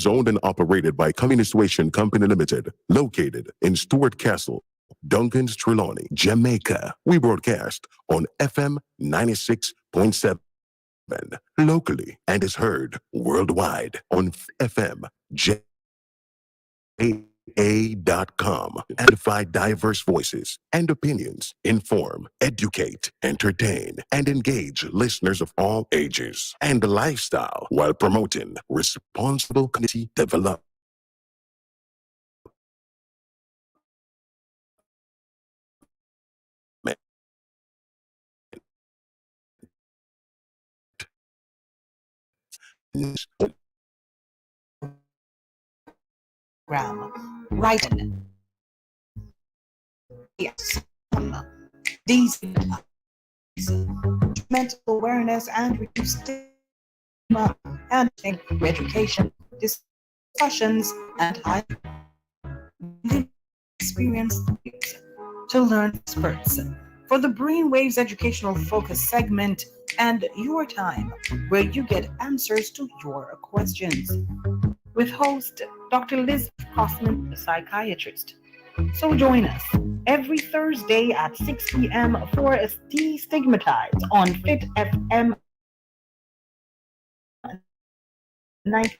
owned and operated by Communistation Company Limited, located in Stuart Castle, Duncan's Trelawney, Jamaica. We broadcast on FM 96.7 locally and is heard worldwide on FM JA.com. Amplify diverse voices and opinions, inform, educate, entertain, and engage listeners of all ages and lifestyle while promoting responsible community development. Right. Yes. These mental awareness and reduce stigma and education discussions and I experience to learn experts for the Brainwaves Educational Focus segment and your time, where you get answers to your questions with host Dr. Liz Crossman, the psychiatrist. So join us every Thursday at 6 p.m. for Destigmatize on Fit FM 96.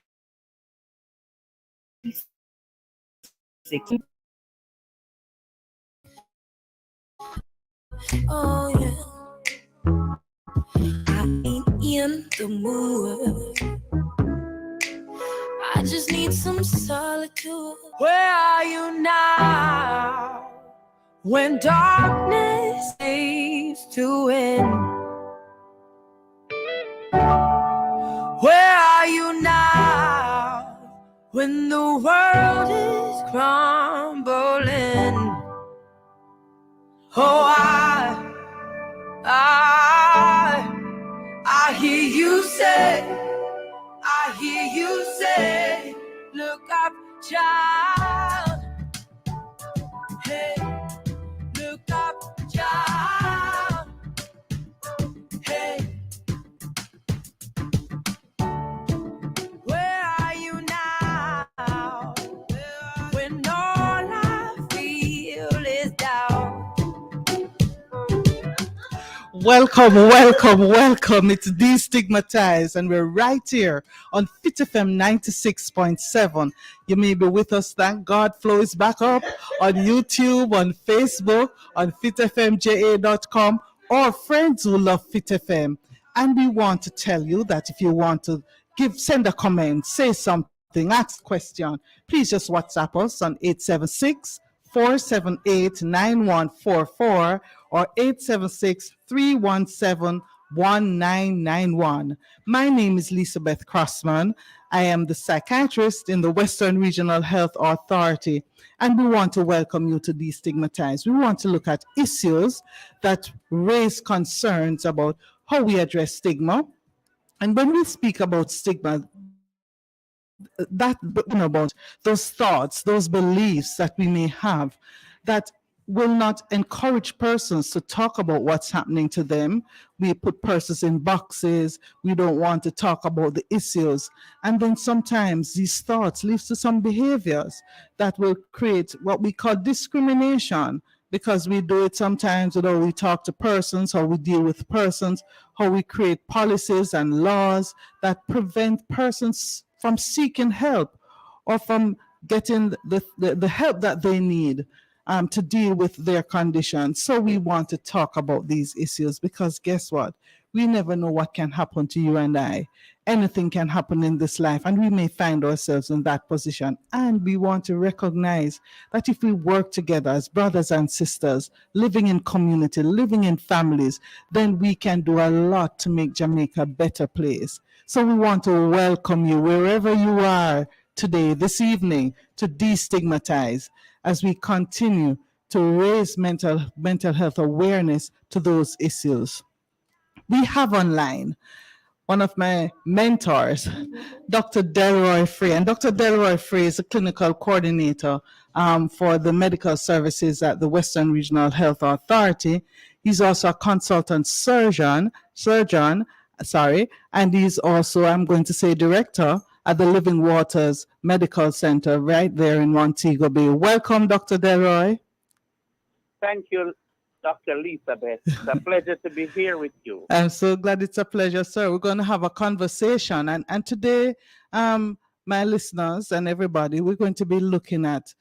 Oh yeah, I ain't in the mood. I just need some solitude. Where are you now? When darkness seems to end. Where are you now? When the world is crumbling. Oh, I hear you say, look up, child. Hey, look up, child. Hey, where are you now? When all I feel is doubt. Welcome. It's Destigmatize, and we're right here on Fit FM 96.7. You may be with us. Thank God Flow is back up on YouTube, on Facebook, on fitfmja.com, or friends who love Fit FM. And we want to tell you that if you want to send a comment, say something, ask a question, please just WhatsApp us on 876-478-9144 or 876-317-1991. My name is Lisabeth Crossman. I am the psychiatrist in the Western Regional Health Authority, and we want to welcome you to Destigmatize. We want to look at issues that raise concerns about how we address stigma. And when we speak about stigma, that about those thoughts, those beliefs that we may have that will not encourage persons to talk about what's happening to them. We put persons in boxes. We don't want to talk about the issues. And then sometimes these thoughts lead to some behaviors that will create what we call discrimination, because we do it sometimes with how we talk to persons, how we deal with persons, how we create policies and laws that prevent persons from seeking help or from getting the help that they need to deal with their condition. So we want to talk about these issues because guess what? We never know what can happen to you and I. Anything can happen in this life, and we may find ourselves in that position. And we want to recognize that if we work together as brothers and sisters, living in community, living in families, then we can do a lot to make Jamaica a better place. So we want to welcome you wherever you are today, this evening, to Destigmatize as we continue to raise mental health awareness to those issues. We have online one of my mentors, Dr. Delroy Frey. And Dr. Delroy Frey is a clinical coordinator for the medical services at the Western Regional Health Authority. He's also a consultant surgeon, and he's also, I'm going to say, director at the Living Waters Medical Center right there in Montego Bay. Welcome, Dr. Delroy. Thank you, Dr. Elizabeth. It's a pleasure to be here with you. I'm so glad. It's a pleasure, sir. We're going to have a conversation. And today, my listeners and everybody, we're going to be looking at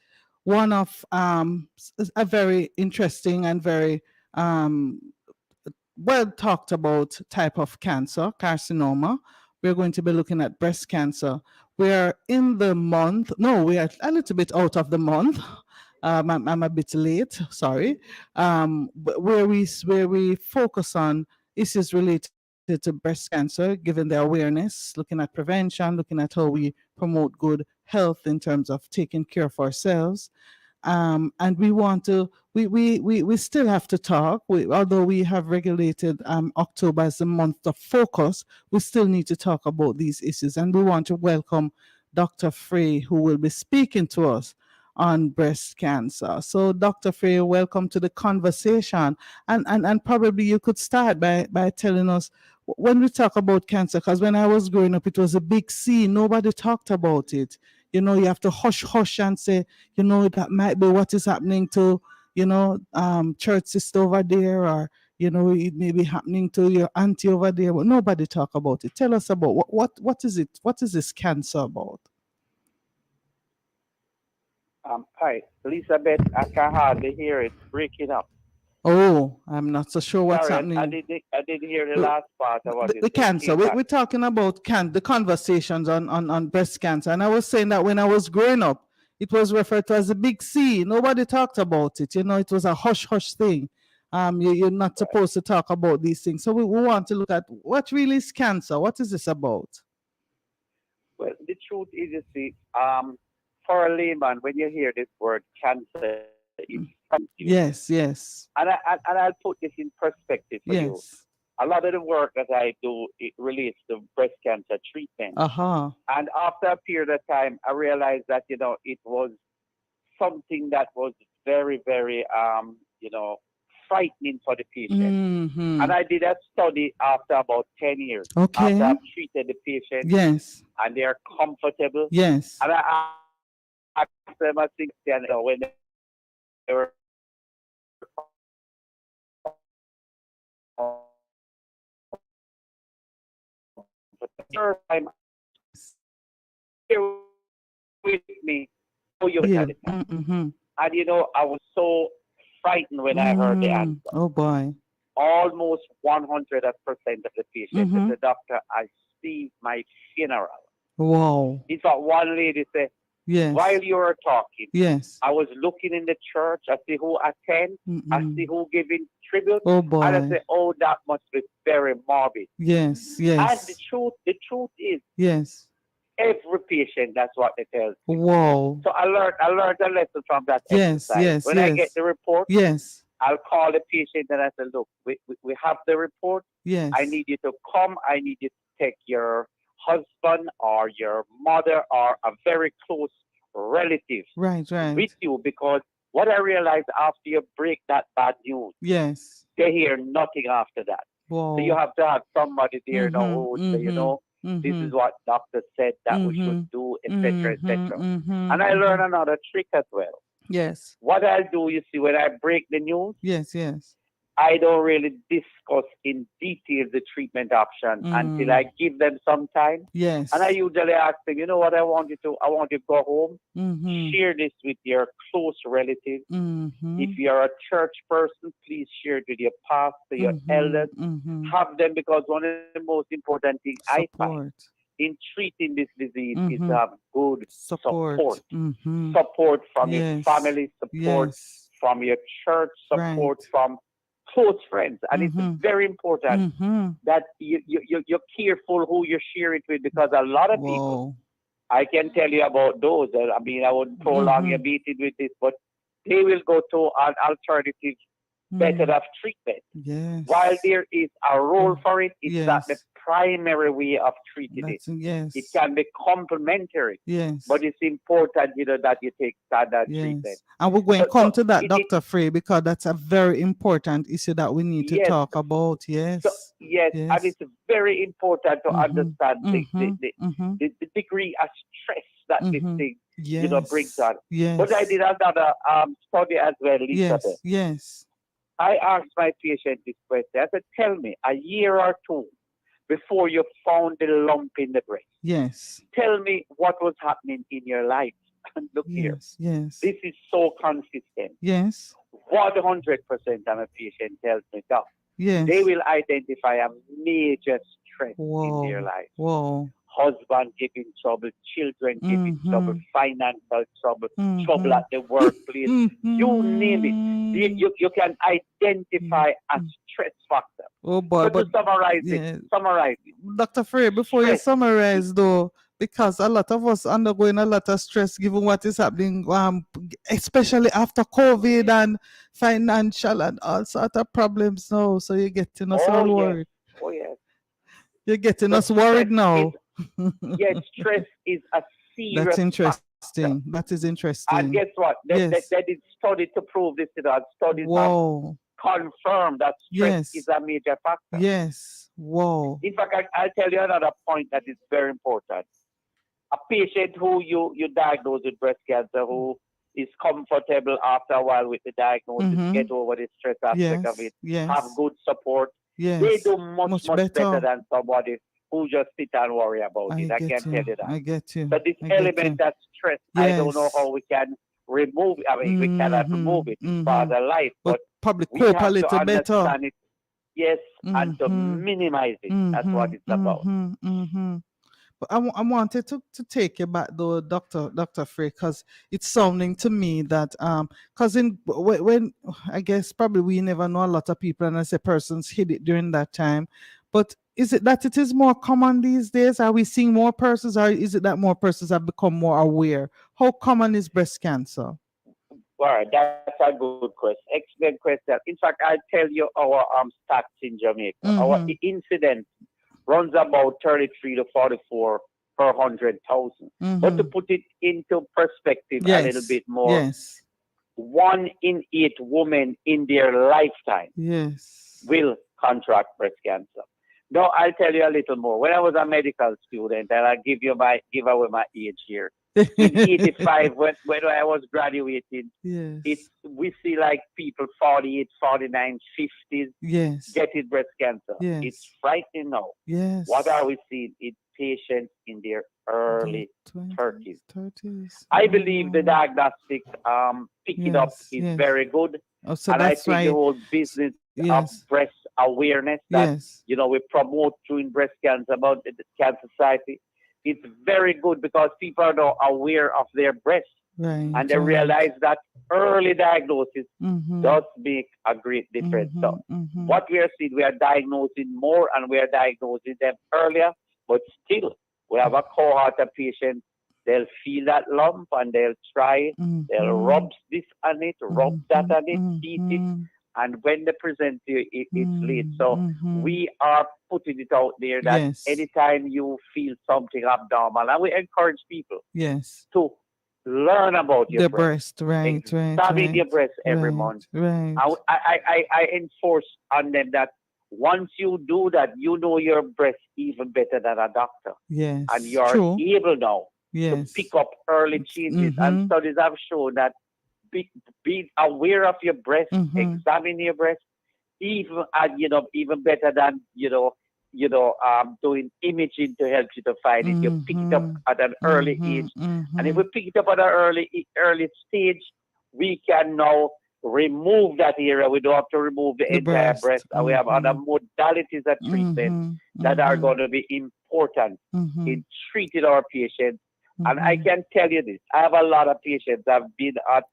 one of a very interesting and very well talked about type of cancer, carcinoma. We're going to be looking at breast cancer. We're in the month, no, we are a little bit out of the month. I'm a bit late, sorry. But where we focus on issues related to breast cancer, given the awareness, looking at prevention, looking at how we promote good health in terms of taking care of ourselves. And we want to, we still have to talk. Although we have regulated October as a month of focus, we still need to talk about these issues. And we want to welcome Dr. Frey, who will be speaking to us on breast cancer. So Dr. Frey, welcome to the conversation. And probably you could start by telling us, when we talk about cancer, because when I was growing up, it was a big C. Nobody talked about it. You know, you have to hush and say, you know, that might be what is happening to, you know, church sister over there, or, you know, it may be happening to your auntie over there, but nobody talk about it. Tell us about what is it? What is this cancer about? Hi, Elizabeth. I can hardly hear it. Breaking up. Oh, I'm not so sure what's Sorry, happening. I didn't hear the last part of what The cancer. We're talking about the conversations on breast cancer. And I was saying that when I was growing up, it was referred to as a big C. Nobody talked about it. You know, it was a hush thing. You're not supposed to talk about these things. So we want to look at what really is cancer. What is this about? Well, the truth is, you see, for a layman, when you hear this word cancer, it's yes. And I'll put this in perspective for you. A lot of the work that I do, it relates to breast cancer treatment. And after a period of time, I realized that, you know, it was something that was very, very, you know, frightening for the patient. And I did a study after about 10 years. After I've treated the patient. And they're comfortable. And I asked them, I think, you know, when they were first time here with me, and you know, I was so frightened when I heard the answer. Oh boy! Almost 100% of the patients said, "Doctor, I see my funeral." Wow! In fact, one lady said, while you were talking, I was looking in the church. I see who attend. I see who giving tribute. Oh boy! And I say, "Oh, that must be very morbid." And the truth is, every patient, that's what they tell me. Wow! So I learned a lesson from that exercise. When I get the report, I'll call the patient and I say, "Look, we have the report. I need you to come. I need you to take your husband or your mother or a very close relative with you, because what I realized after you break that bad news, they hear nothing after that. So you have to have somebody there who would say, you know, this is what doctor said that we should do, etc., etc. And I learned another trick as well. What I'll do, you see, when I break the news, I don't really discuss in detail the treatment option until I give them some time. And I usually ask them, you know what I want you to go home, share this with your close relatives. If you're a church person, please share it with your pastor, your elders. Have them, because one of the most important things I find in treating this disease is to have good support. Support from your family, support from your church, support from close friends. And it's very important that you're careful who you share it with, because a lot of people, I can tell you about those. I mean, I wouldn't prolong your meeting with this, but they will go to an alternative method of treatment. While there is a role for it, it's not the primary way of treating it. Yes. It can be complementary. Yes. But it's important, that you take standard treatment. And we're going to come to that, Dr. Frey, because that's a very important issue that we need to talk about. Yes. So, and it's very important to understand the degree of stress that this thing, brings on. Yes. But I did another study as well, Elizabeth. Yes. I asked my patient this question. I said, tell me, a year or two before you found the lump in the breast. Yes. Tell me what was happening in your life. And look here. Yes. This is so consistent. Yes. 100% of a patient tells me that. Yes. They will identify a major stress in their life. Whoa. Husband giving trouble, children giving trouble, financial trouble, trouble at the workplace. You name it. You can identify a stress factor. Oh boy, but to summarize it. Dr. Frey, before you summarize though, because a lot of us undergoing a lot of stress given what is happening, especially after COVID and financial and all sorts of problems now. So you're getting us all worried. Oh yes. You're getting us worried now. Yes, stress is a serious That's interesting. factor. That is interesting. And guess what? They did study to prove this. Studies have confirmed that stress is a major factor. Yes. Whoa. In fact, I'll tell you another point that is very important. A patient who you diagnose with breast cancer, who is comfortable after a while with the diagnosis, get over the stress aspect of it, have good support, they do much better than somebody who just sit and worry about it. I can tell you that. I get you. So this element of stress, I don't know how we can remove it. I mean, we cannot remove it. It's part of life. But probably we cope have a little to better. understand it. Yes, and to minimize it. That's what it's about. But I wanted to take you back though, Dr. Frey, because it's sounding to me that because when I guess probably we never know a lot of people and I say persons hit it during that time, but is it that it is more common these days? Are we seeing more persons, or is it that more persons have become more aware? How common is breast cancer? All right, that's a good question. Excellent question. In fact, I'll tell you our stats in Jamaica. Our incidence runs about 33 to 44 per 100,000. But to put it into perspective a little bit more, 1 in 8 women in their lifetime will contract breast cancer. Now, I'll tell you a little more. When I was a medical student, and I'll give away my age here. In 85, when I was graduating, we see like people 48, 49, 50s getting breast cancer. It's frightening now. What are we seeing? It's patients in their early 30s. I believe the diagnostic picking up is very good. So and I think the whole business of breast awareness that we promote through breast cancer about the Cancer Society, it's very good because people are now aware of their breast and they realize that early diagnosis does make a great difference. So what we are seeing, we are diagnosing more and we are diagnosing them earlier, but still we have a cohort of patients. They'll feel that lump and they'll try, they'll rub this on it, rub that on it, eat it. And when they present to you, it's late. So we are putting it out there that anytime you feel something abnormal, and we encourage people to learn about your breast. Examine your breast every month. I enforce on them that once you do that, you know your breast even better than a doctor. And you're able now to pick up early changes. And studies have shown that be aware of your breast, examine your breast, even better than doing imaging to help you to find it. You pick it up at an early age, and if we pick it up at an early stage, we can now remove that area. We don't have to remove the entire breast. And we have other modalities of treatment that are going to be important in treating our patients. And I can tell you this: I have a lot of patients that have been at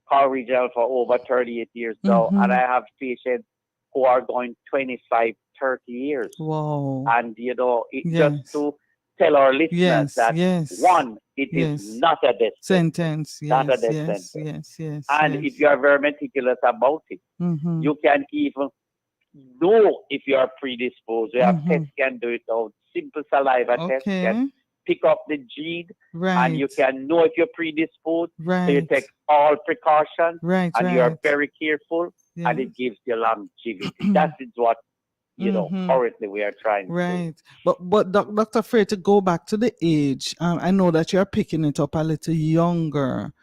Car Regional for over 38 years now, and I have patients who are going 25, 30 years. Wow. And, just to tell our listeners that, one, it is not a death sentence. Not a death sentence. And if you are very meticulous about it, you can even know if you are predisposed. We have tests can do it out. Simple saliva test can pick up the gene, and you can know if you're predisposed. So you take all precautions, and you are very careful, and it gives you longevity. That is what currently we are trying to do. But Dr. Frey, to go back to the age, I know that you're picking it up a little younger,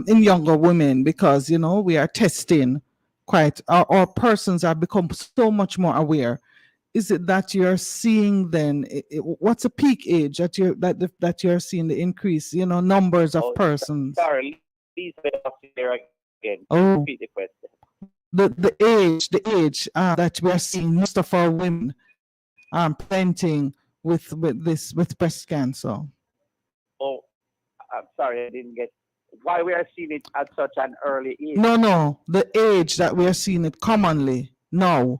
in younger women, because we are testing quite. Our persons have become so much more aware. Is it that you're seeing then? What's the peak age that you're seeing the increase? Numbers of persons. Sorry, please there again. Oh. Repeat the question. The age that we are seeing most of our women presenting with breast cancer. Oh, I'm sorry, I didn't get why we are seeing it at such an early age. No, the age that we are seeing it commonly now.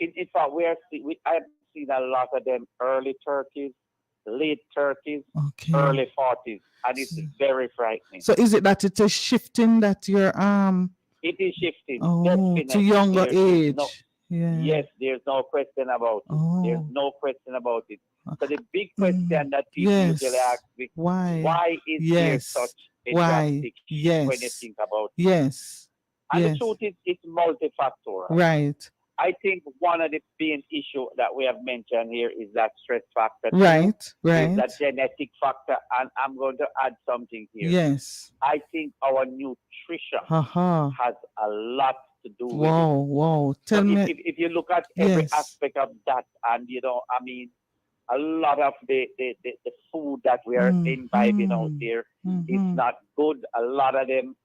In fact, I've seen a lot of them early 30s, late 30s, early 40s, and it's very frightening. So is it that it is shifting that you're It is shifting. To younger age. Yes, there's no question about it. There's no question about it. So the big question that people usually ask me, why is there such a drastic shift when you think about it? And the truth is, it's multifactorial. Right. I think one of the main issues that we have mentioned here is that stress factor. Right. Is that genetic factor. And I'm going to add something here. Yes. I think our nutrition has a lot to do with it. Wow. Tell me. If you look at every aspect of that, and a lot of the food that we are imbibing out there, it's not good. A lot of them,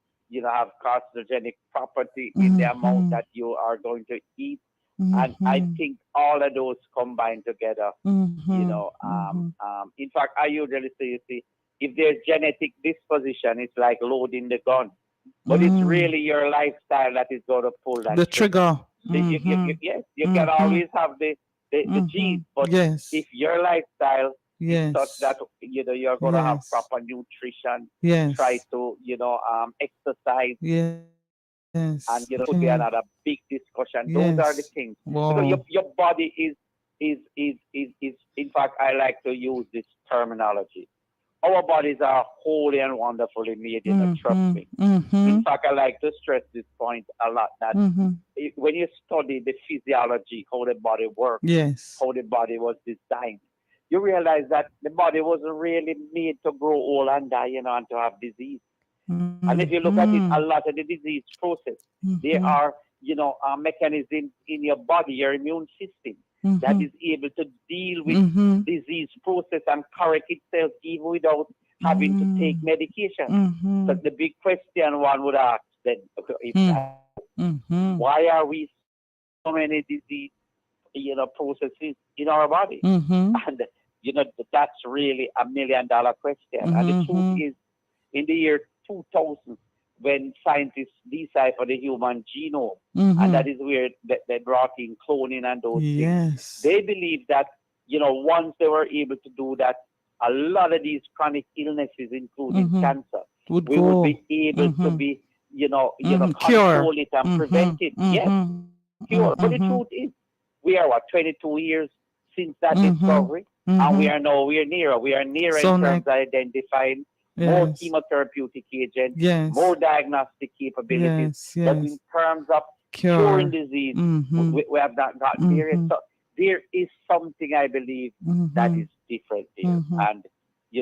have carcinogenic property in the amount that you are going to eat. And I think all of those combined together, in fact, I usually say, if there's genetic disposition, it's like loading the gun. But it's really your lifestyle that is going to pull that trigger. You can always have the genes, but if your lifestyle is such that you're going to have proper nutrition, try to exercise, and could be another big discussion. Those are the things. Because your body is in fact, I like to use this terminology. Our bodies are wholly and wonderfully made, trust me. In fact, I like to stress this point a lot, that when you study the physiology, how the body works, how the body was designed, you realize that the body wasn't really made to grow old and die, and to have disease. And if you look at it, a lot of the disease process, there are, mechanisms in your body, your immune system, that is able to deal with disease process and correct itself even without having to take medication. So the big question one would ask then, why are we so many disease, processes in our body? And that's really $1 million question. And the truth is, in the year 2000, when scientists deciphered the human genome, and that is where they brought in cloning and those things. They believe that, once they were able to do that, a lot of these chronic illnesses, including cancer, would be able to be, control it and prevent it. Yes, cure. But the truth is, we are 22 years since that discovery, and we are nowhere near. We are near in terms of identifying more chemotherapeutic agents, more diagnostic capabilities. But in terms of curing disease, we have not gotten there yet. So there is something, I believe, that is different there. And,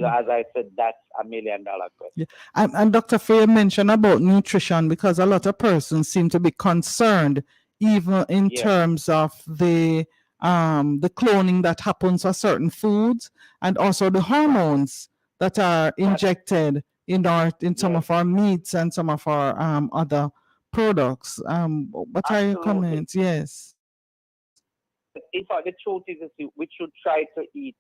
as I said, that's $1 million question. And Dr. Frey mentioned about nutrition, because a lot of persons seem to be concerned, even in terms of the cloning that happens for certain foods, and also the hormones that are injected in some of our meats and some of our other products. What are your comments? Yes. In fact, the truth is we should try to eat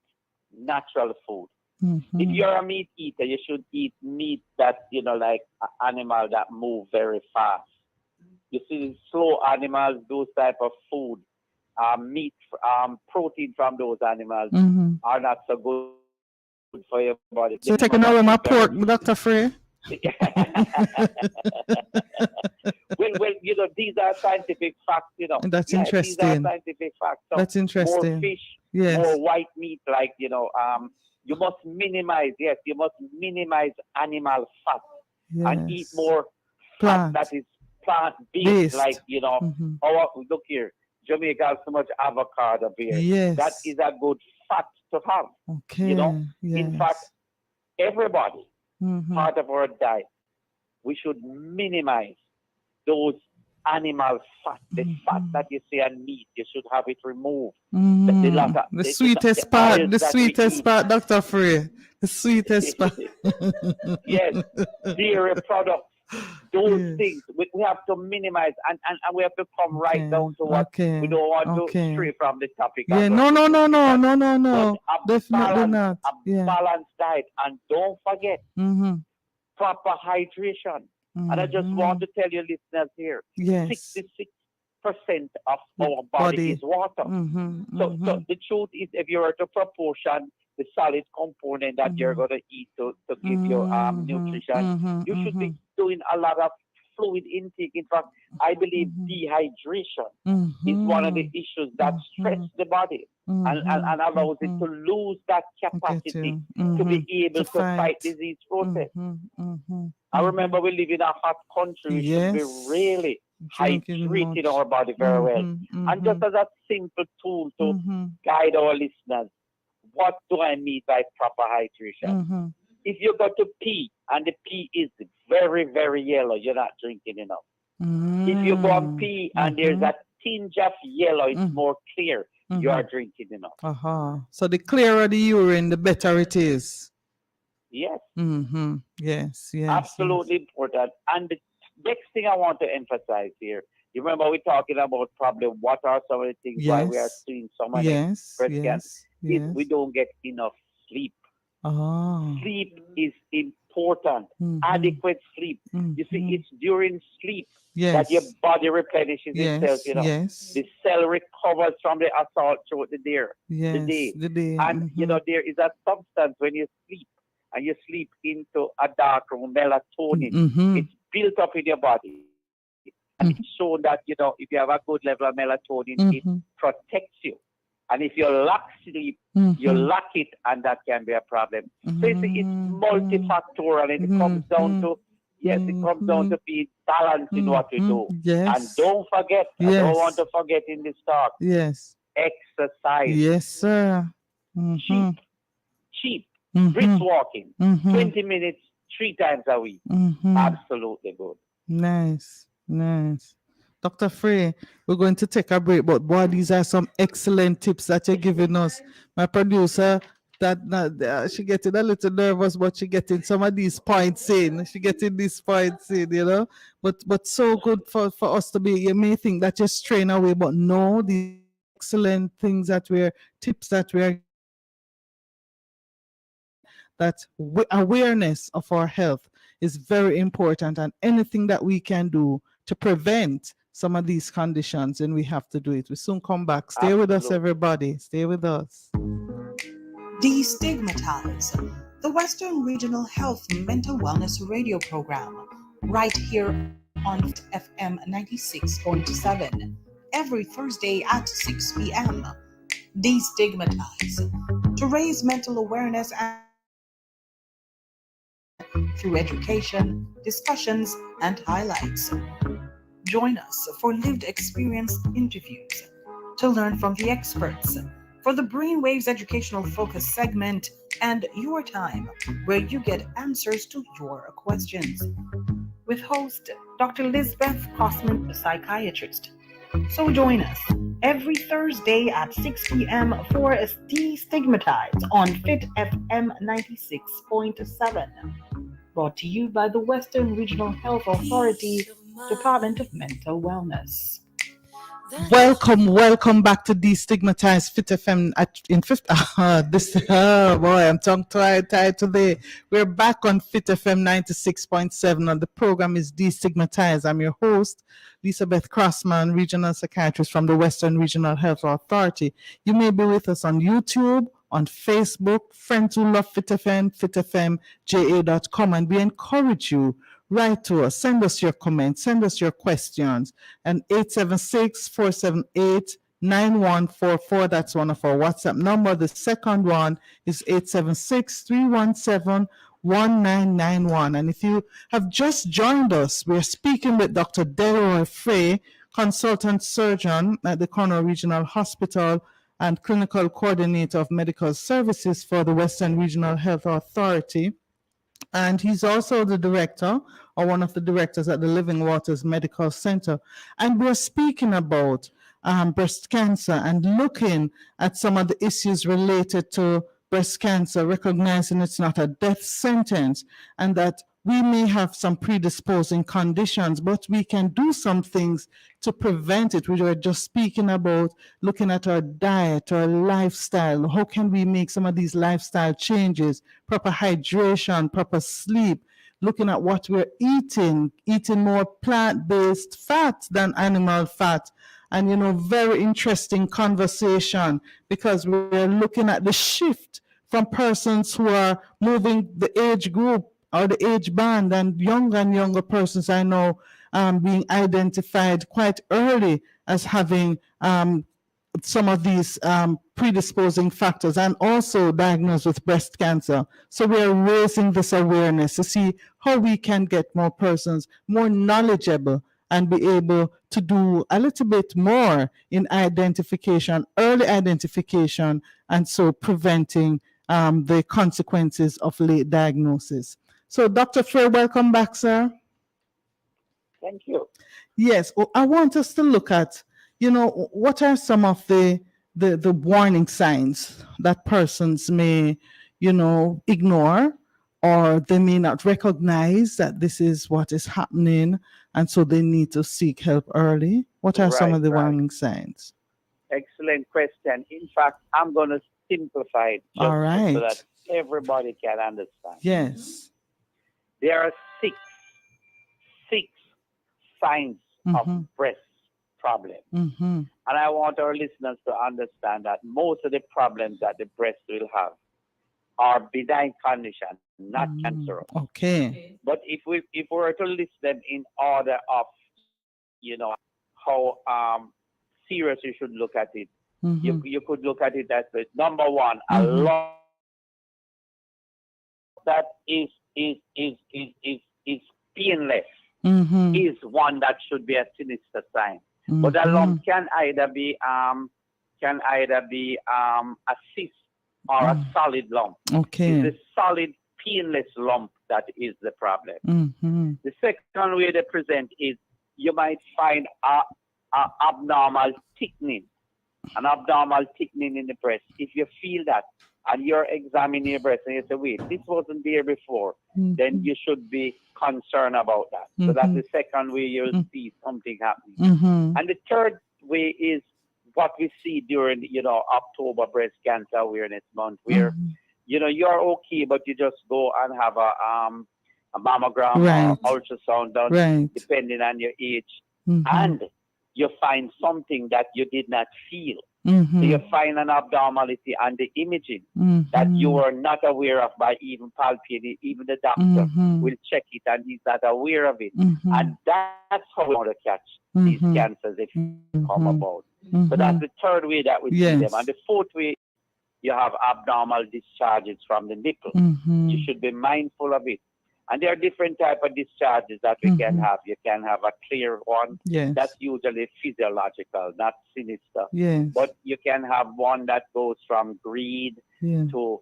natural food. If you're a meat eater, you should eat meat that, like animal that move very fast. You see, slow animals, those type of food, meat, protein from those animals are not so good for your body. So taking away my pork, Dr. Frey? Well, these are scientific facts, That's interesting. These are scientific facts. So that's interesting. More fish, more white meat, like, you must minimize animal fat and eat more fat that is plant-based, like, look here, Jamaica has so much avocado here. Yes. That is a good fat to have. Okay. In fact, everybody, part of our diet, we should minimize those animal fat, the fat that you see on meat. You should have it removed. The sweetest part, Dr. Frey. The sweetest part. Yes, dairy products. Those things we have to minimize, and we have to come right down to what we don't want to stray from the topic. Yeah, no. Definitely not. A balanced diet, and don't forget proper hydration. And I just want to tell you, listeners here, 66% of our body is water. So the truth is, if you were to proportion the solid component that you're going to eat to give you nutrition, you should be doing a lot of fluid intake. In fact, I believe dehydration is one of the issues that stress the body and allows it to lose that capacity to be able to fight disease process. I remember we live in a hot country. We should be really hydrating our body very well. And just as a simple tool to guide our listeners, what do I mean by proper hydration? If you go to pee and the pee is very, very yellow, you're not drinking enough. If you go and pee and there's a tinge of yellow, it's more clear, you are drinking enough. So the clearer the urine, the better it is. Yes. Yes. Absolutely important. And the next thing I want to emphasize here, you remember we're talking about probably what are some of the things why we are seeing so many breast cancer. We don't get enough sleep. Sleep is important. Adequate sleep. You see, it's during sleep that your body replenishes itself. The cell recovers from the assault throughout the day. And there is a substance when you sleep, and you sleep into a dark room, melatonin. It's built up in your body. And it's shown that, if you have a good level of melatonin, it protects you. And if you lack sleep, you lack it, and that can be a problem. So it's multifactorial, and it comes down to, it comes down to being balanced in what you do. And don't forget, I don't want to forget in this talk, exercise. Yes, sir. Cheap. Brisk walking, 20 minutes, 3 times a week. Absolutely good. Nice. Dr. Frey, we're going to take a break, but boy, these are some excellent tips that you're giving us. My producer, she getting a little nervous, but she getting some of these points in. But so good for us to be. You may think that you're straying away, but no, the excellent things tips that we're. That awareness of our health is very important, and anything that we can do to prevent some of these conditions, and we have to do it. We soon come back. Stay with us, everybody. Stay with us. Destigmatize, the Western Regional Health Mental Wellness Radio Program, right here on FM 96.7, every Thursday at 6 p.m. Destigmatize, to raise mental awareness and through education, discussions, and highlights. Join us for lived experience interviews to learn from the experts for the Brainwaves Educational Focus segment and Your Time, where you get answers to your questions. With host Dr. Lisbeth Crossman, a psychiatrist. So join us every Thursday at 6 p.m. for Destigmatize on Fit FM 96.7. Brought to you by the Western Regional Health Authority, Department of Mental Wellness. Welcome back to Destigmatize Fit FM in fifth. I'm tongue-tied today. We're back on Fit FM 96.7, and the program is Destigmatize. I'm your host, Elizabeth Crossman, regional psychiatrist from the Western Regional Health Authority. You may be with us on YouTube on Facebook, Friends Who Love Fit FM, fitfmja.com, and we encourage you, write to us, send us your comments, send us your questions, and 876-478-9144. That's one of our WhatsApp number. The second one is 876-317-1991. And if you have just joined us, we're speaking with Dr. Delroy Frey, consultant surgeon at the Cornwall Regional Hospital and clinical coordinator of medical services for the Western Regional Health Authority. And he's also the director, or one of the directors at the Living Waters Medical Center. And we're speaking about breast cancer and looking at some of the issues related to breast cancer, recognizing it's not a death sentence and that we may have some predisposing conditions, but we can do some things to prevent it. We were just speaking about looking at our diet, our lifestyle. How can we make some of these lifestyle changes? Proper hydration, proper sleep, looking at what we're eating more plant-based fat than animal fat. And, you know, very interesting conversation because we're looking at the shift from persons who are moving the age group or the age band, and younger persons I know being identified quite early as having some of these predisposing factors and also diagnosed with breast cancer. So we are raising this awareness to see how we can get more persons more knowledgeable and be able to do a little bit more in identification, early identification, and so preventing the consequences of late diagnosis. So, Dr. Frey, welcome back, sir. Thank you. Yes, I want us to look at, you know, what are some of the warning signs that persons may, you know, ignore, or they may not recognize that this is what is happening, and so they need to seek help early. What are some of the warning signs? Excellent question. In fact, I'm going to simplify it just so that everybody can understand. Yes. There are six signs of breast problem. And I want our listeners to understand that most of the problems that the breast will have are benign conditions, not cancerous. Okay. But if we were to list them in order of, you know, how serious you should look at it, you could look at it as the number one, a lot that is painless is one that should be a sinister sign. But a lump can either be a cyst or a solid lump. Okay. It's a solid painless lump that is the problem. The second way they present is you might find a abnormal thickening, an abnormal thickening in the breast. If you feel that and you're examining your breast and you say, wait, this wasn't there before, then you should be concerned about that. So that's the second way you'll see something happening. And the third way is what we see during, you know, October Breast Cancer Awareness Month, where, you know, you're okay, but you just go and have a mammogram or ultrasound done, depending on your age, and you find something that you did not feel. So you find an abnormality and the imaging that you were not aware of by even palpating. Even the doctor will check it and he's not aware of it. And that's how we want to catch these cancers if they come about. So that's the third way that we see them. And the fourth way, you have abnormal discharges from the nipple. You should be mindful of it. And there are different types of discharges that we can have. You can have a clear one. That's usually physiological, not sinister. But you can have one that goes from green to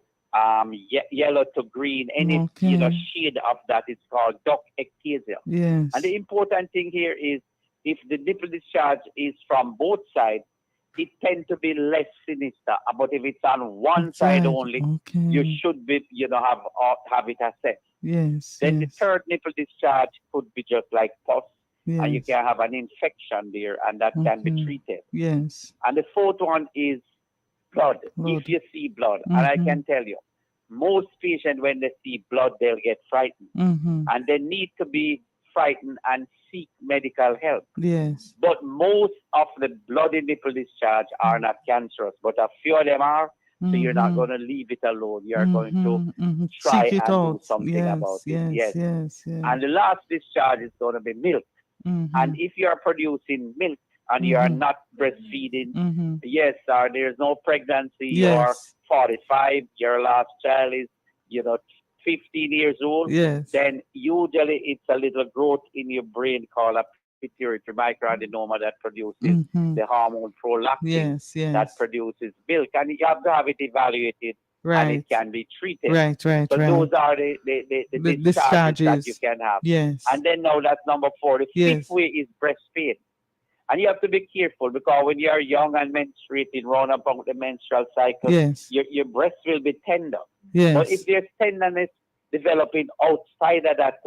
yellow to green. Any you know, shade of that is called duct ectasia. And the important thing here is if the nipple discharge is from both sides, it tends to be less sinister. But if it's on one side only, you should be, you know, have it assessed. Then the third nipple discharge could be just like pus, and you can have an infection there, and that can be treated. And the fourth one is blood. If you see blood, and I can tell you, most patients when they see blood, they'll get frightened, and they need to be frightened and seek medical help. But most of the bloody nipple discharge are not cancerous, but a few of them are, So you're not going to leave it alone. You're going to try Seek it and do out. something about it. Yes. And the last discharge is going to be milk. And if you're producing milk and you are not breastfeeding, yes, there's no pregnancy, you're 45, your last child is, 15 years old, then usually it's a little growth in your brain called a pituitary microadenoma that produces the hormone prolactin that produces milk, and you have to have it evaluated and it can be treated. So those are the discharges that you can have. And then now that's number 4. The fifth way is breastfeed. And you have to be careful because when you are young and menstruating, round about the menstrual cycle, your breast will be tender. But if there's tenderness developing outside of that,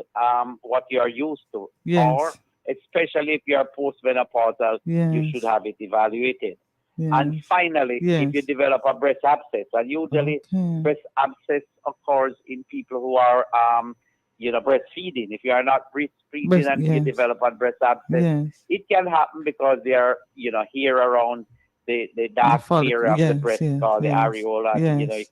what you are used to, or especially if you are postmenopausal, you should have it evaluated. And finally, if you develop a breast abscess, and usually breast abscess occurs in people who are, breastfeeding. If you are not breastfeeding and you develop a breast abscess, it can happen because they are, here around the dark area of the breast called the areola.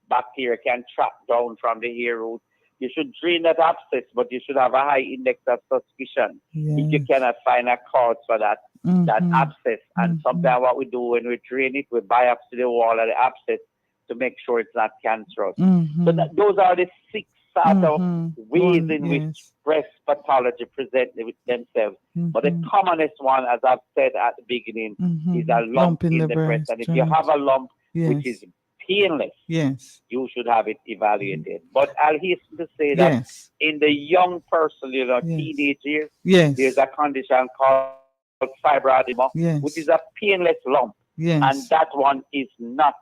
Bacteria can trap down from the hair root. You should drain that abscess, but you should have a high index of suspicion if you cannot find a cause for that abscess. And sometimes what we do when we drain it, we biopsy the wall of the abscess to make sure it's not cancerous. So those are the 6 sort of ways in which breast pathology present themselves. But the commonest one, as I've said at the beginning, is a lump in the breast. And if you have a lump which is painless, you should have it evaluated. But I'll hasten to say that in the young person, teenage years, there's a condition called fibroadenoma, which is a painless lump. And that one is not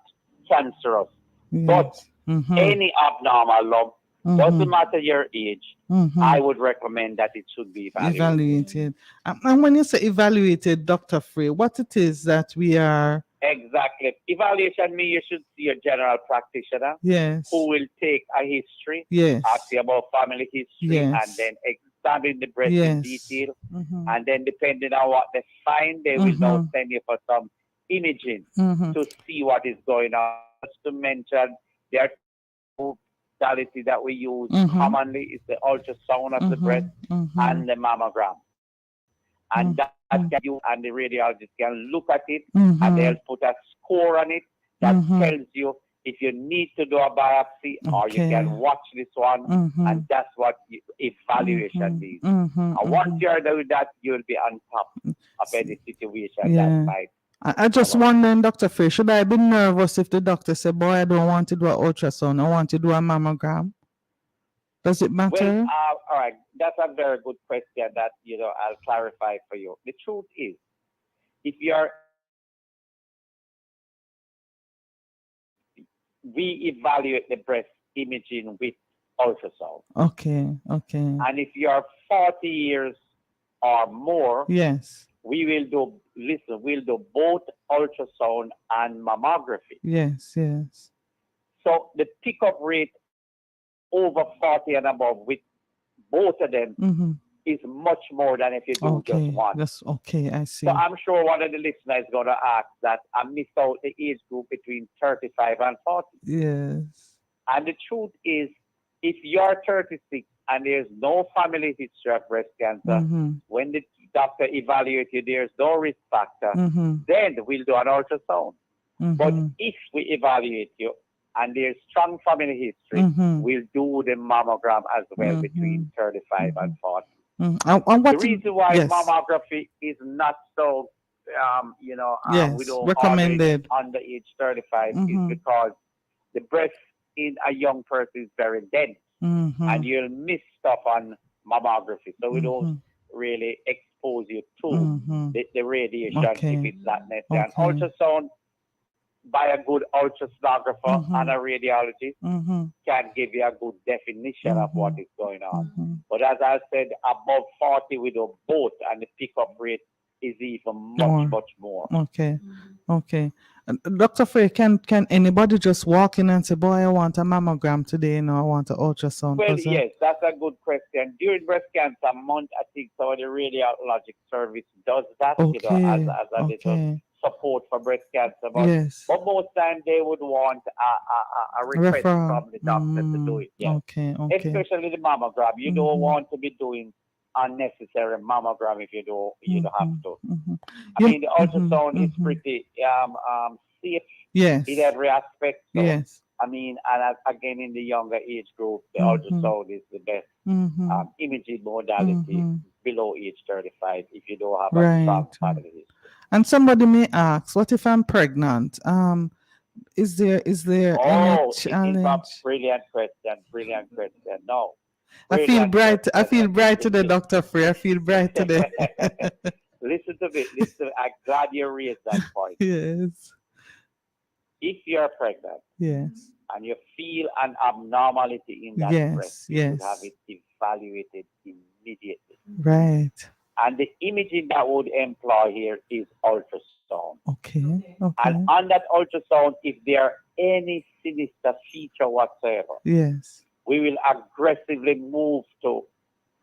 cancerous. But any abnormal lump, doesn't matter your age, I would recommend that it should be evaluated. And when you say evaluated, Dr. Frey, what it is that we are... Exactly. Evaluation means you should see a general practitioner who will take a history, ask you about family history, and then examine the breast in detail. And then depending on what they find, they will now send you for some imaging to see what is going on. Just to mention, there are two modalities that we use commonly is the ultrasound of the breast and the mammogram. And that can you and the radiologist can look at it and they'll put a score on it that tells you if you need to do a biopsy or you can watch this one, and that's what evaluation means. And once you're done with that, you'll be on top of any situation that might. I just wonder, Dr. Frey, should I be nervous if the doctor said, boy, I don't want to do an ultrasound, I want to do a mammogram? Does it matter? Well, all right. That's a very good question that, I'll clarify for you. The truth is, if we evaluate the breast imaging with ultrasound. Okay. And if you're 40 years or more, we'll do both ultrasound and mammography. Yes. So the pickup rate over 40 and above with both of them is much more than if you do just one. That's okay, I see. So I'm sure one of the listeners is going to ask that I missed out the age group between 35 and 40. Yes. And the truth is, if you're 36 and there's no family history of breast cancer, when the doctor evaluates you, there's no risk factor, then we'll do an ultrasound. But if we evaluate you and there's strong family history, we'll do the mammogram as well between 35 and 40. The reason why mammography is not so, we don't recommended under age 35 is because the breast in a young person is very dense, and you'll miss stuff on mammography. So we don't really expose you to the radiation if it's not necessary. And ultrasound by a good ultrasonographer and a radiologist can give you a good definition of what is going on. But as I said, above 40 we do both, and the pickup rate is even much more. Okay. Dr. Frey, can anybody just walk in and say, boy, I want a mammogram today, I want an ultrasound? Well, yes, that's a good question. During breast cancer month, I think some of the radiologic service does that, as a little support for breast cancer. Yes. But most time they would want a request from the doctor to do it. Yeah. Okay. Especially the mammogram. You don't want to be doing unnecessary mammogram if you don't have to. I mean, the ultrasound is pretty safe Yes. in every aspect. So, Yes. I mean, and again, in the younger age group, the ultrasound is the best imaging modality below age 35 if you don't have a strong family history. And somebody may ask, what if I'm pregnant? Is there any challenge? Brilliant question. No. I feel bright. I feel bright today, Dr. Frey. I feel bright today. Listen to me. I'm glad you raised that point. Yes. If you're pregnant, yes, and you feel an abnormality in that breast, you would have it evaluated immediately. Right. And the imaging that would employ here is ultrasound. Okay. And on that ultrasound, if there are any sinister feature whatsoever, yes, we will aggressively move to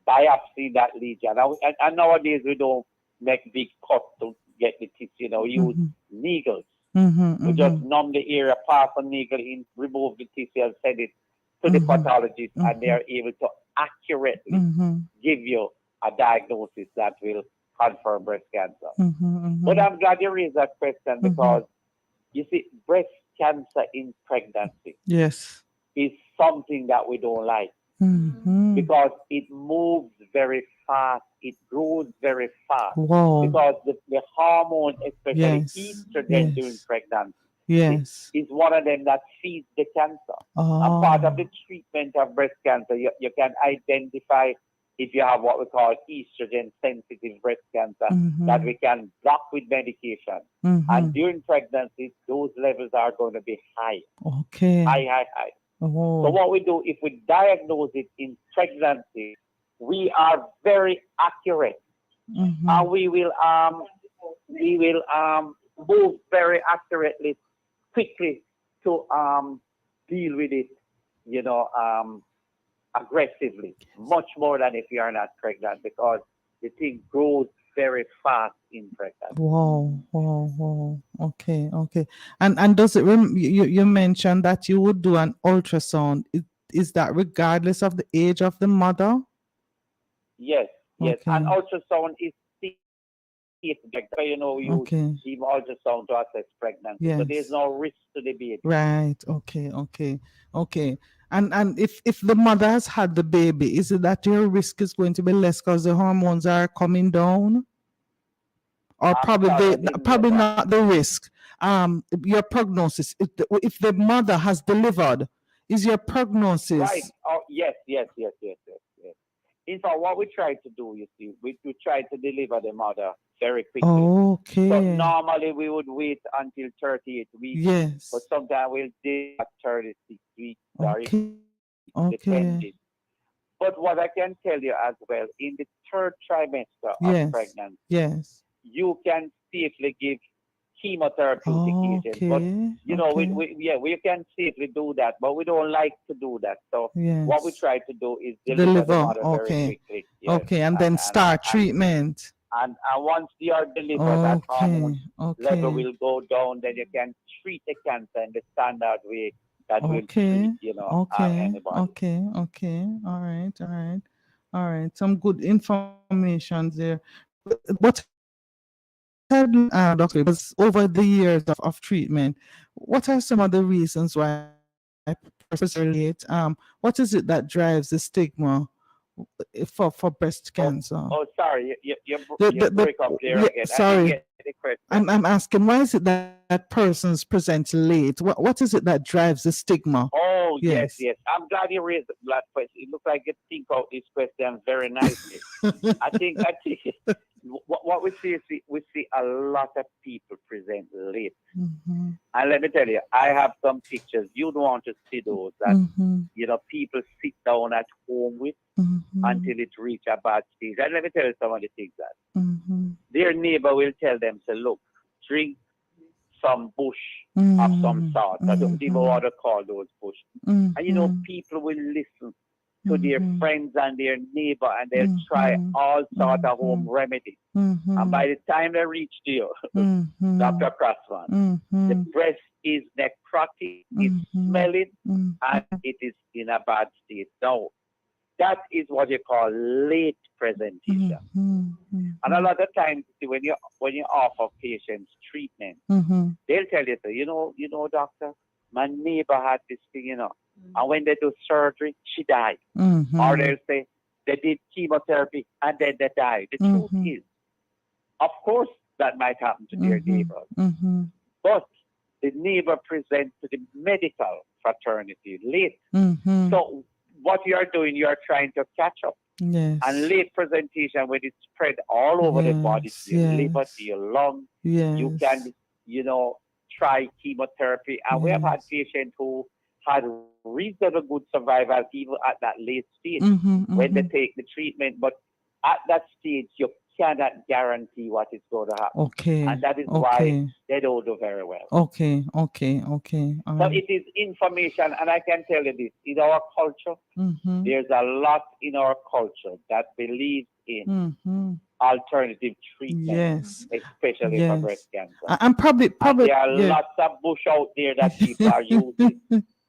biopsy that lesion. And nowadays we don't make big cuts to get the tissue. Use needles. We just numb the area, pass a needle in, remove the tissue, and send it to the pathologist, and they are able to accurately give you a diagnosis that will confirm breast cancer. But I'm glad you raised that question because you see, breast cancer in pregnancy is something that we don't like because it moves very fast, it grows very fast because the hormone, especially estrogen during pregnancy, is one of them that feeds the cancer. And part of the treatment of breast cancer, you can identify if you have what we call estrogen sensitive breast cancer that we can block with medication. And during pregnancy, those levels are going to be high. High. So what we do, if we diagnose it in pregnancy, we are very accurate. And we will move very accurately, quickly to deal with it, aggressively, much more than if you are not pregnant, because the thing grows very fast in pregnancy. Wow. Okay. And does it you mentioned that you would do an ultrasound. Is that regardless of the age of the mother? Yes. And ultrasound is safe. You give ultrasound to assess pregnancy. So there's no risk to the baby. Right. Okay. And if the mother has had the baby, is it that your risk is going to be less because the hormones are coming down? Or probably not the risk. Your prognosis. If the mother has delivered, is your prognosis right? Oh, yes. In fact, what we try to do, you see, we try to deliver the mother very quickly. Okay. So normally we would wait until 38 weeks. Yes. But sometimes we'll do at 36 weeks. Okay. But what I can tell you as well, in the third trimester of pregnancy, you can safely give chemotherapeutic agents. But we can safely do that, but we don't like to do that. So what we try to do is deliver the mother very quickly. And then start treatment. And once you are delivered, that hormone level will go down. Then you can treat the cancer in the standard way that will treat, anybody. Okay. All right. Some good information there. But doctor, because over the years of treatment, what are some of the reasons why relate? What is it that drives the stigma for breast cancer? Sorry, you break up there again. Sorry, I'm asking, why is it that persons present late? What is it that drives the stigma? Oh, yes. I'm glad you raised that question. It looks like you think out this question very nicely. I think what we see a lot of people present late. And let me tell you, I have some pictures. You don't want to see those that people sit down at home with until it reaches a bad stage. And let me tell you some of the things that their neighbor will tell them, say, look, drink some bush of some sort. I don't even want to call those bush. And people will listen to their friends and their neighbor, and they'll try all sort of home remedies. And by the time they reach to you, Dr. Crossman, the breast is necrotic, it's smelling, and it is in a bad state. Now, that is what you call late presentation. And a lot of times, when you offer patients treatment, they'll tell you, you know, doctor, my neighbor had this thing, you know, and when they do surgery, she died. Or they'll say they did chemotherapy and then they died. The truth is, of course, that might happen to their neighbor, but the neighbor presents to the medical fraternity late. So what you are doing, you are trying to catch up. Yes. And late presentation, when it's spread all over the body, to your liver, to your lung, you can, you know, try chemotherapy. And we have had patients who had reasonable good survival even at that late stage when they take the treatment. But at that stage, you cannot guarantee what is going to happen. Okay. And that is why they don't do very well. Okay. So it is information, and I can tell you this, in our culture, there's a lot in our culture that believes in alternative treatment, especially for breast cancer. And probably and there are lots of bush out there that people are using.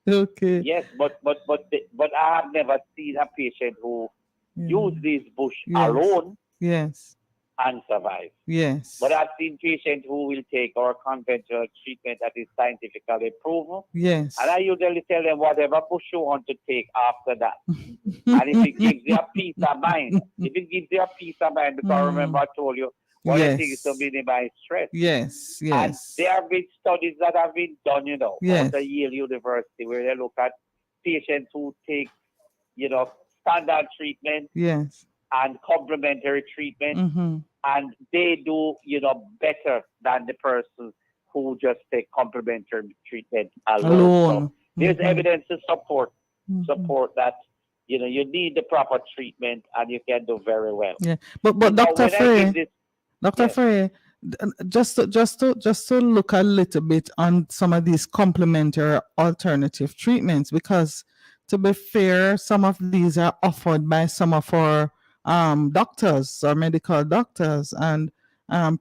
Okay. Yes, but I have never seen a patient who used this bush alone and survive. Yes. But I've seen patients who will take our conventional treatment that is scientifically proven. Yes. And I usually tell them whatever bush you want to take after that. And if it gives you a peace of mind, because remember I told you, one of the things is to minimize stress. Yes. And there have been studies that have been done, you know, at the Yale University, where they look at patients who take, you know, standard treatment and complementary treatment, and they do, you know, better than the person who just take complementary treatment alone. So there's evidence to support that, you know, you need the proper treatment and you can do very well. Yeah, but Dr. Frey, just to look a little bit on some of these complementary alternative treatments, because to be fair, some of these are offered by some of our doctors or medical doctors, and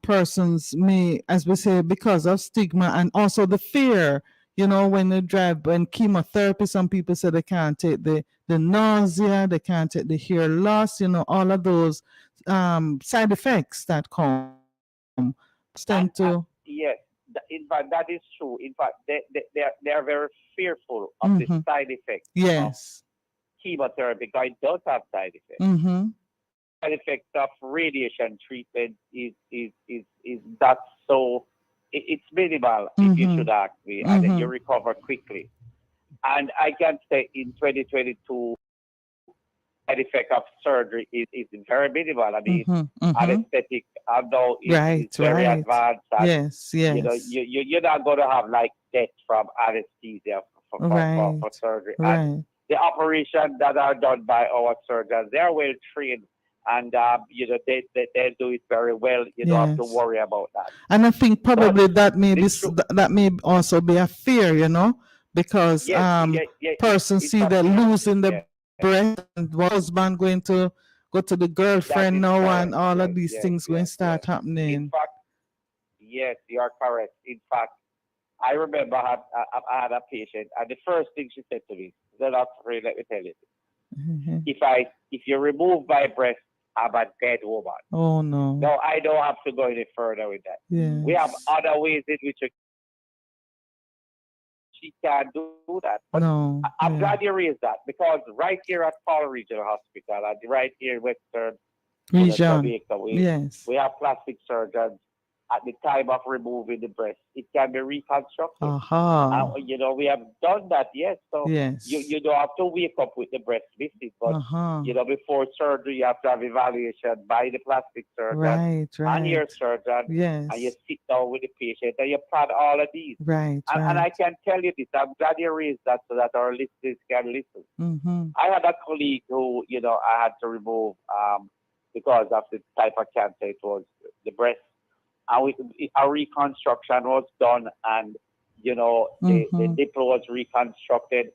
persons may, as we say, because of stigma and also the fear, you know, when chemotherapy, some people say they can't take the nausea, they can't take the hair loss, you know, all of those side effects that come. Yes, in fact, that is true. In fact, they are very fearful of the side effects of chemotherapy, because it does have side effects. Side effects of radiation treatment is that so it's minimal, if you should ask me, and you recover quickly. And I can say in 2022, side effect of surgery is very minimal. I mean, anesthetic, although it's very advanced, and you know, you're not going to have like death from anesthesia for surgery. And the operations that are done by our surgeons, they are well trained. And you know, they do it very well. You don't have to worry about that. And I think probably that may also be a fear, you know, because persons see they're losing the breast, and the husband going to go to the girlfriend now, and all of these things going to start happening. In fact, yes, you are correct. In fact, I remember I had a patient, and the first thing she said to me, "Let me tell you, if you remove my breast, I'm a dead woman." Oh no! No, I don't have to go any further with that. Yes. We have other ways in which she can do that. But I'm glad you raised that, because right here at Paul Regional Hospital, and right here in Western Jamaica, we have plastic surgeons. At the time of removing the breast, it can be reconstructed. You know, we have done that, yes. So you don't have to wake up with the breast missing, but you know, before surgery, you have to have evaluation by the plastic surgeon and your surgeon, and you sit down with the patient and you plan all of these. And I can tell you this, I'm glad you raised that so that our listeners can listen. I had a colleague who, you know, I had to remove because of the type of cancer it was, the breast. A reconstruction was done, and you know, the nipple was reconstructed,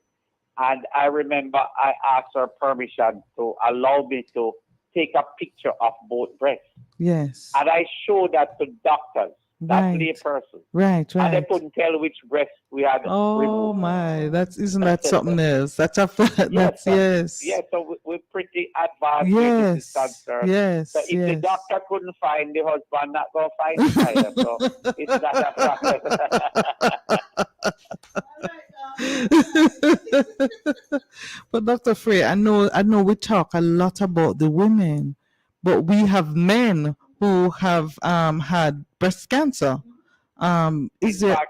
And I remember I asked her permission to allow me to take a picture of both breasts. Yes. And I showed that to doctors, that lay person. Right. And they couldn't tell which breast we had removed. My, isn't that something else? That's yes. Yes, so we're pretty advanced yes, with this concern. Yes. So if the doctor couldn't find the husband, not going to find the either. So it's not a problem. But Dr. Frey, I know we talk a lot about the women, but we have men who have had breast cancer. In fact,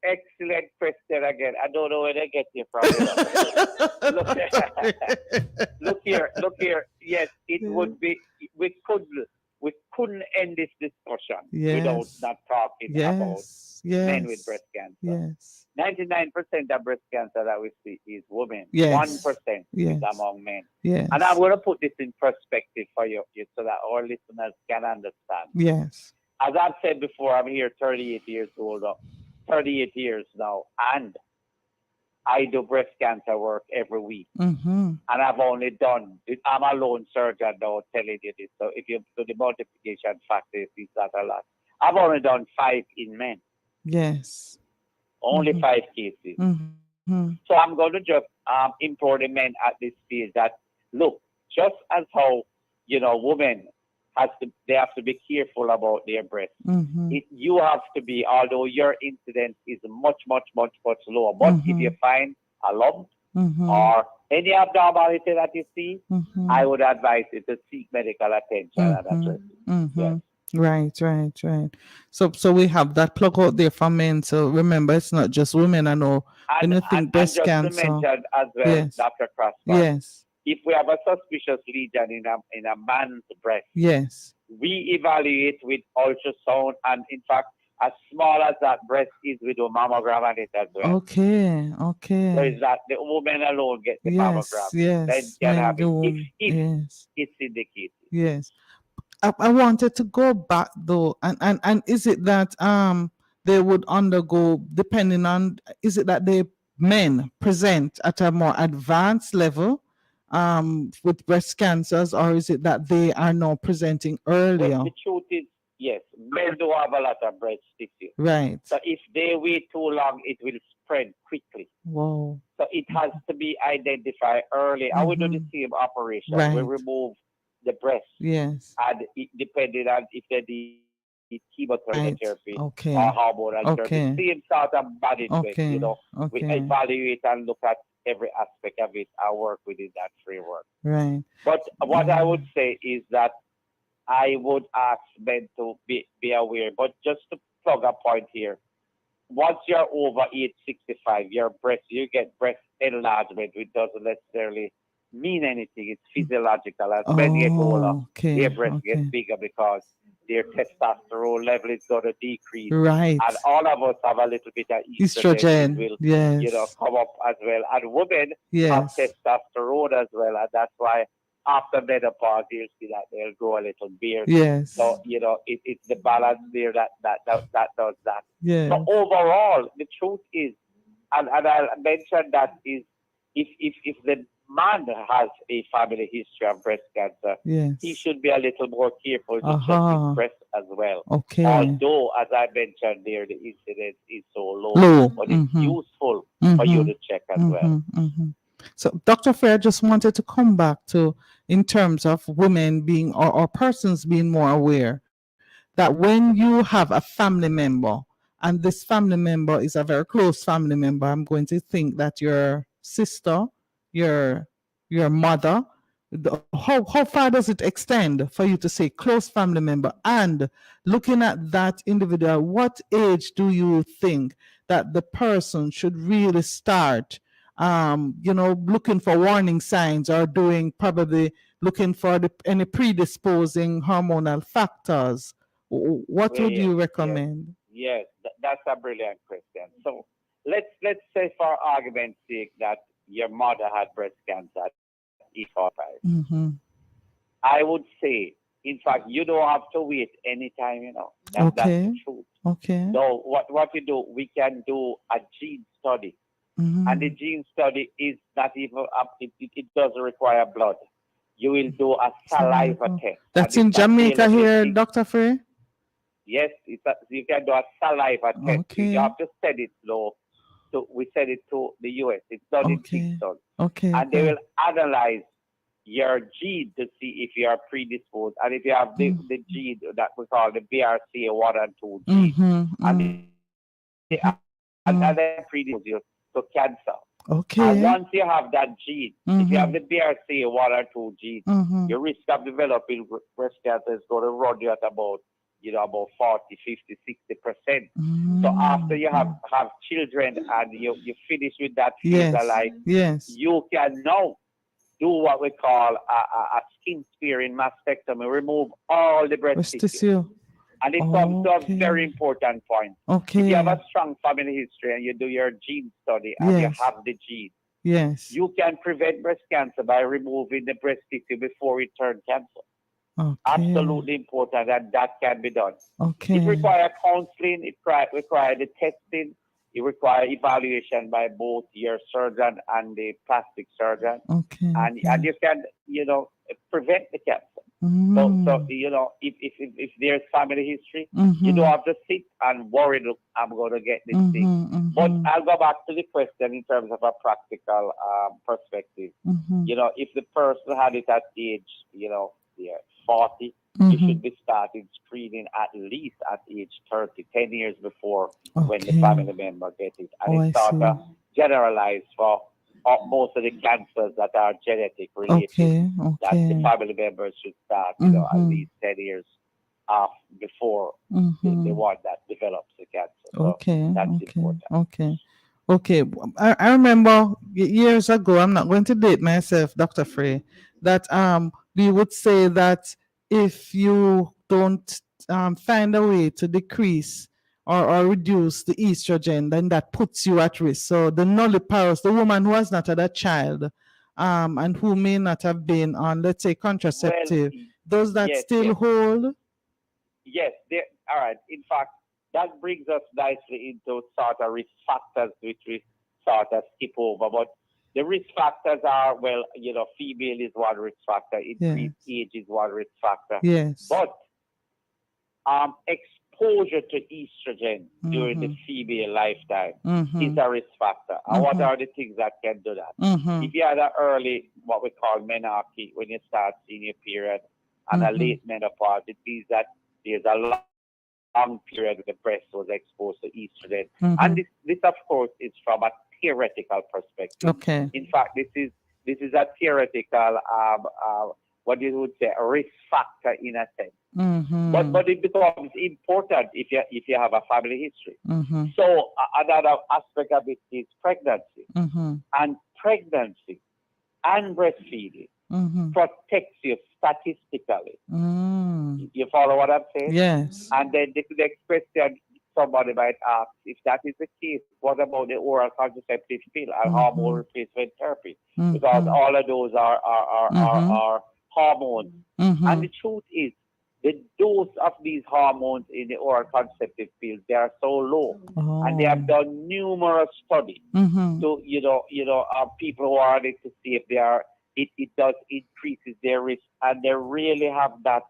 excellent question again. I don't know where they get it from. Look here. Yes, it would be. We couldn't end this discussion without not talking about men with breast cancer. Yes. 99% of breast cancer that we see is women. Yes. 1% is among men. Yes. And I'm going to put this in perspective for you so that our listeners can understand. Yes. As I've said before, I'm here 38 years old, 38 years now, and I do breast cancer work every week. Mm-hmm. And I've only done, I'm a lone surgeon now telling you this, so if you do the multiplication factor, it's not a lot. I've only done 5 in men. Yes. Only 5 cases. Mm-hmm. So I'm going to just implore the men at this stage that, look, just as how, women, they have to be careful about their breasts. Mm-hmm. You have to be, although your incidence is much, much, much, much lower. But if you find a lump or any abnormality that you see, I would advise you to seek medical attention and address it. Yes. Right. So we have that plug out there for men. So remember, it's not just women. I know when you think breast and just cancer. To mention as well, Dr. Crossman. Yes. If we have a suspicious lesion in a man's breast, yes, we evaluate with ultrasound, and in fact, as small as that breast is, we do mammogram on it as well. Okay. So is that the woman alone get the mammogram? Yes. Then can have it if it's indicated. Yes. I wanted to go back though, and is it that they would undergo, depending on, is it that the men present at a more advanced level with breast cancers, or is it that they are now presenting earlier? Well, the truth is, yes, men do have a lot of breast tissue. Right. So if they wait too long, it will spread quickly. Wow. So it has to be identified early. I will do the same operation. Right. We remove the breast. Yes. And depending on if they need chemotherapy or hormonal therapy, same sort of management, we evaluate and look at every aspect of it and work within that framework. Right. But what I would say is that I would ask men to be aware. But just to plug a point here, once you're over age 65, you get breast enlargement, which doesn't necessarily mean anything. It's physiological. As men get older, their breast gets bigger because their testosterone level is going to decrease. Right. And all of us have a little bit of estrogen. Will, come up as well. And women have testosterone as well. And that's why after menopause, you'll see that they'll grow a little beard. Yes. So, it's the balance there that does that. Yes. So overall, the truth is, and I'll mention that is, if the man has a family history of breast cancer, he should be a little more careful to check his breast as well. Okay. Although, as I mentioned there, the incidence is so low. But it's useful for you to check as well. So, Dr. Frey, I just wanted to come back to, in terms of women being, or persons being more aware, that when you have a family member, and this family member is a very close family member, I'm going to think that your sister, your mother, how far does it extend for you to say close family member? And looking at that individual, what age do you think that the person should really start looking for warning signs, or looking for any predisposing hormonal factors? What would you recommend? Yes, that's a brilliant question. So let's say, for argument's sake, that your mother had breast cancer at E45. I would say, in fact, you don't have to wait anytime, That's the truth. Okay. So what you do, we can do a gene study And the gene study is not even it doesn't require blood. You will do a saliva test. That's in Jamaica here, Dr. Frey? Yes, you can do a saliva test. Okay. You have to send it low. So we send it to the US. It's done in Kingston. Okay. And they will analyze your gene to see if you are predisposed. And if you have the gene that we call the BRCA1 and 2 gene. And then predispose you to cancer. Okay. And once you have that gene, if you have the BRCA1 or 2 gene, your risk of developing breast cancer is going to run you at about 40, 50, 60%. So after you have children and you finish with that phase of life, you can now do what we call a skin sparing mastectomy, remove all the breast tissue. And it comes to a very important point. Okay. If you have a strong family history and you do your gene study and you have the gene, you can prevent breast cancer by removing the breast tissue before it turns cancer. Okay. Absolutely important, and that can be done. Okay. It requires counseling, it requires the testing, it requires evaluation by both your surgeon and the plastic surgeon. Okay. And you can, prevent the cancer. So if there's family history, you don't have to sit and worry, look, I'm going to get this thing. But I'll go back to the question in terms of a practical perspective. If the person had it at age, 40, you should be starting screening at least at age 30, 10 years before when the family member gets it. And it's sort of generalized for most of the cancers that are genetic related, that the family members should start, at least 10 years before the one that develops the cancer. So that's important. Okay. I remember years ago, I'm not going to date myself, Dr. Frey, that we would say that if you don't find a way to decrease or reduce the estrogen, then that puts you at risk. So the nulliparous, the woman who has not had a child and who may not have been on, let's say, contraceptive, does that still hold? Yes. All right. In fact, that brings us nicely into sort of risk factors, which we sort of skip over. But the risk factors are, female is one risk factor, increased age is one risk factor. Yes. But exposure to estrogen during the female lifetime is a risk factor. And what are the things that can do that? If you had an early, what we call menarche, when you start seeing your period, and a late menopause, it means that there's a long period where the breast was exposed to estrogen. And this, of course, is from a theoretical perspective. Okay. In fact, this is a theoretical, what you would say, a risk factor in a sense. But it becomes important if you have a family history. So another aspect of it is pregnancy. And pregnancy and breastfeeding protects you statistically. You follow what I'm saying? Yes. And then the next question somebody might ask, if that is the case, what about the oral contraceptive pill and hormone replacement therapy? Because all of those are hormones. And the truth is, the dose of these hormones in the oral contraceptive pills, they are so low. And they have done numerous studies to, people who are on it to see if they are, it does increases their risk. And they really have that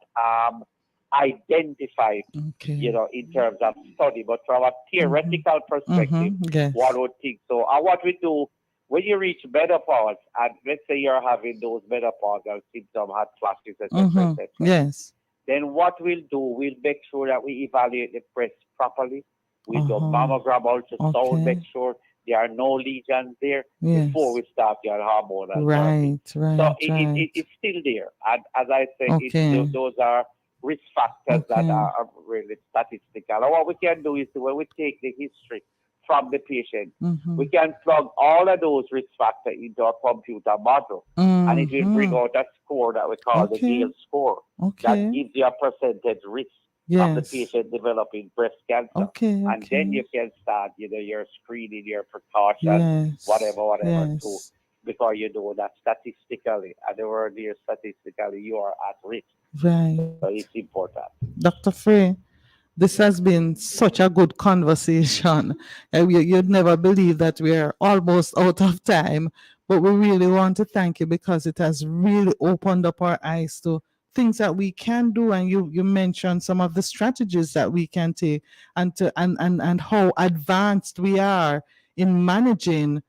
identified, in terms of study. But from a theoretical perspective, one would think so. And what we do, when you reach menopause, and let's say you're having those menopausal symptoms, hot flashes, etc., yes. then what we'll do, we'll make sure that we evaluate the breast properly. We'll do mammogram, ultrasound, make sure there are no lesions there before we start your hormonal therapy. So it's still there. And as I say, those are risk factors that are really statistical. And what we can do is when we take the history from the patient, we can plug all of those risk factors into a computer model, and it will bring out a score that we call the Gale score that gives you a percentage risk of the patient developing breast cancer. And then you can start, your screening, your precautions, whatever, too, because you know that statistically, other words, statistically, you are at risk. Right. So it's important. Dr. Frey, This has been such a good conversation. You'd never believe that we're almost out of time, but we really want to thank you because it has really opened up our eyes to things that we can do. And you mentioned some of the strategies that we can take and how advanced we are in managing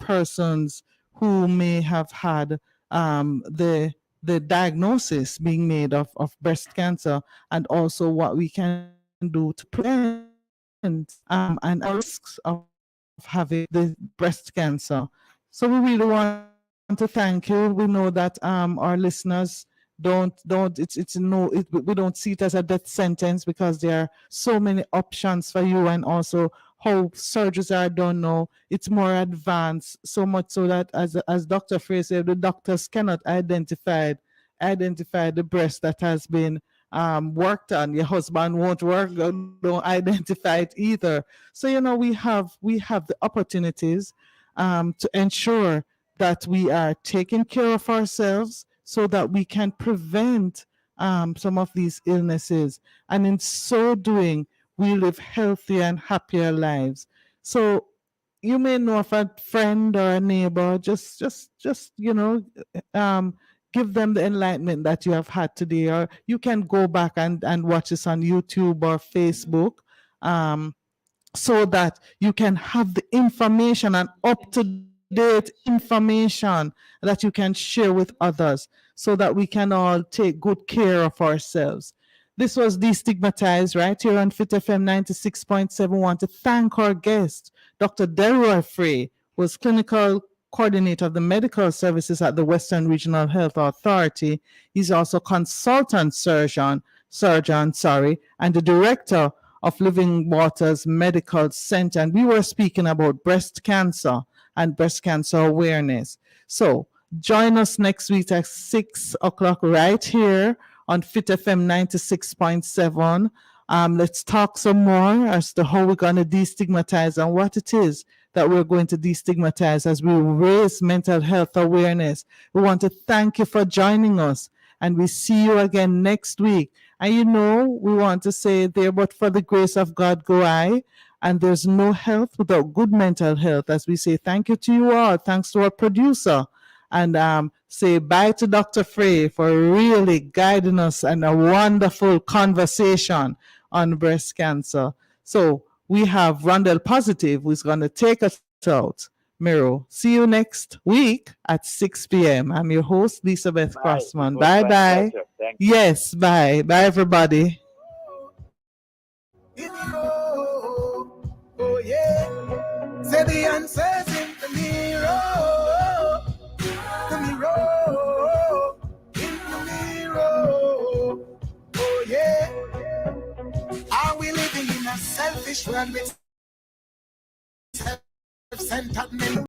persons who may have had the diagnosis being made of breast cancer, and also what we can do to prevent and risks of having the breast cancer. So we really want to thank you. We know that our listeners don't we don't see it as a death sentence, because there are so many options for you, and also how surgeries are done now. It's more advanced, so much so that as Dr. Frey said, the doctors cannot identify the breast that has been worked on. Your husband won't don't identify it either. So we have the opportunities to ensure that we are taking care of ourselves so that we can prevent some of these illnesses, and in so doing we live healthier and happier lives. So you may know of a friend or a neighbor, just give them the enlightenment that you have had today, or you can go back and watch this on YouTube or Facebook, so that you can have the information and up-to-date information that you can share with others, so that we can all take good care of ourselves. This was Destigmatize right here on Fit FM 96.7. Want to thank our guest, Dr. Delroy Frey, who is clinical coordinator of the medical services at the Western Regional Health Authority. He's also consultant surgeon, and the director of Living Waters Medical Center. And we were speaking about breast cancer and breast cancer awareness. So join us next week at 6 o'clock right here on Fit FM 96.7. Let's talk some more as to how we're going to destigmatize and what it is that we're going to destigmatize as we raise mental health awareness. We want to thank you for joining us, and we see you again next week. And we want to say there, but for the grace of God go I, and there's no health without good mental health. As we say thank you to you all, thanks to our producer, and say bye to Dr. Frey for really guiding us in a wonderful conversation on breast cancer. So we have Rondell Positive, who's going to take us out. Miro, see you next week at 6 p.m. I'm your host, Elizabeth Crossman. Bye-bye. Yes, bye. Bye, everybody. Oh, yeah. Say the answers in the mirror. The mirror. In the mirror. Oh, yeah. Are we living in a selfish world with self-centered men?